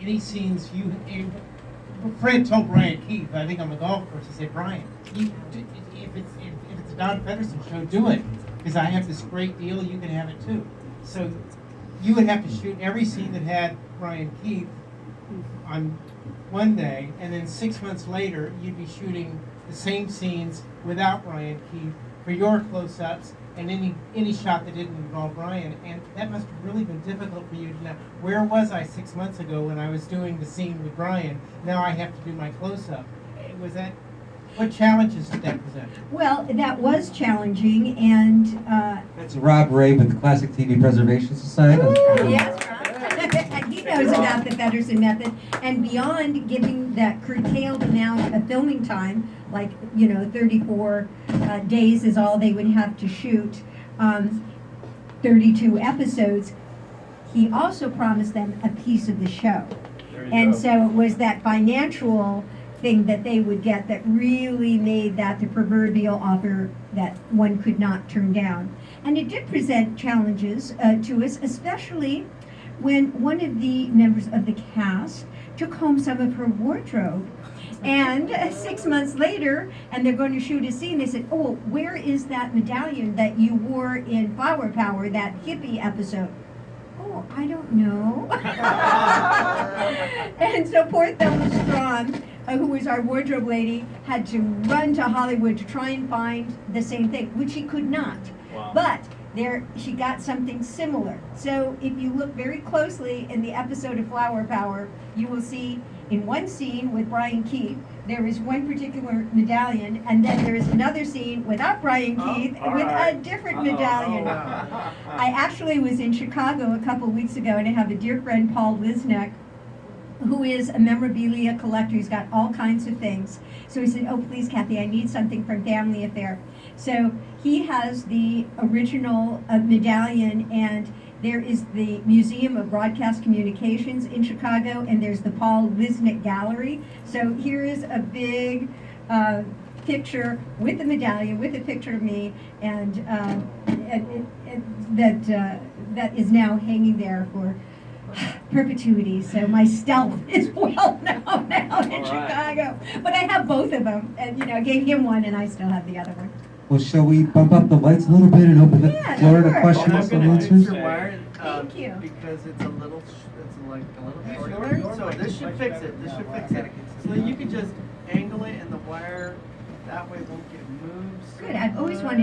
any scenes Fred told Brian Keith, I think on the golf course, he said, Brian, if it's a Don Pedersen show, do it. Because I have this great deal, you can have it too. So you would have to shoot every scene that had Brian Keith on one day, and then 6 months later, you'd be shooting the same scenes without Brian Keith for your close-ups and any shot that didn't involve Brian. And that must have really been difficult for you to know. Where was I 6 months ago when I was doing the scene with Brian? Now I have to do my close-up. What challenges did that present? Well, that was challenging, and That's Rob Ray with the Classic TV Preservation Society. yes, Rob. And he knows about the Pedersen method, and beyond giving that curtailed amount of filming time, like 34 days is all they would have to shoot, 32 episodes. He also promised them a piece of the show, and so it was that financial thing that they would get that really made that the proverbial offer that one could not turn down. And it did present challenges to us, especially when one of the members of the cast took home some of her wardrobe. And 6 months later, and they're going to shoot a scene, they said, oh, where is that medallion that you wore in Flower Power, that hippie episode? Oh, I don't know. And so poor Thelma Strawn, who was our wardrobe lady, had to run to Hollywood to try and find the same thing, which she could not. Wow. But she got something similar. So if you look very closely in the episode of Flower Power, you will see in one scene with Brian Keith, there is one particular medallion, and then there is another scene without Brian Keith with a different medallion. I actually was in Chicago a couple weeks ago, and I have a dear friend, Paul Wisnick, who is a memorabilia collector. He's got all kinds of things. So he said, oh, please, Kathy, I need something from Family Affair. So he has the original medallion, and there is the Museum of Broadcast Communications in Chicago, and there's the Paul Wisnick Gallery. So here is a big picture with the medallion, with a picture of me, and that is now hanging there for perpetuity. So my stealth is well known now in Chicago. But I have both of them, and I gave him one, and I still have the other one. Well, shall we bump up the lights a little bit and open the floor to sure. questions and I'm gonna fix answers? your wire, Thank you. because it's a little shorter. So this should fix it. This should fix it. So then you can just angle it, and the wire that way won't get moved. Good. I've always wanted